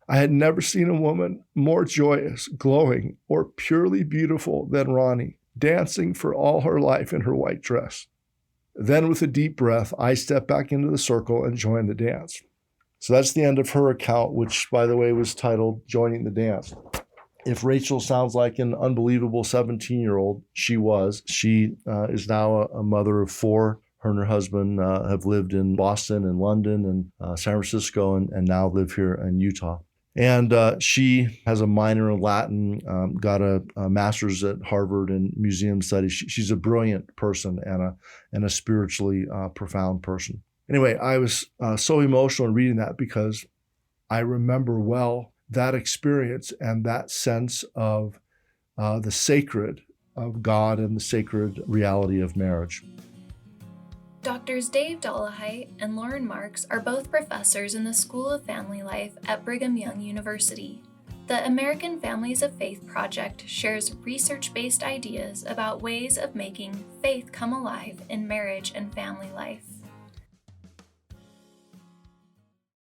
I had never seen a woman more joyous, glowing, or purely beautiful than Ronnie, dancing for all her life in her white dress. Then, with a deep breath, I stepped back into the circle and joined the dance. So that's the end of her account, which, by the way, was titled Joining the Dance. If Rachel sounds like an unbelievable 17-year-old, she was. She is now a mother of 4. Her and her husband have lived in Boston and London and San Francisco and now live here in Utah. And she has a minor in Latin, got a master's at Harvard in museum studies. She's a brilliant person and a spiritually profound person. Anyway, I was so emotional in reading that because I remember well that experience and that sense of the sacred of God and the sacred reality of marriage. Doctors Dave Dollahite and Lauren Marks are both professors in the School of Family Life at Brigham Young University. The American Families of Faith Project shares research-based ideas about ways of making faith come alive in marriage and family life.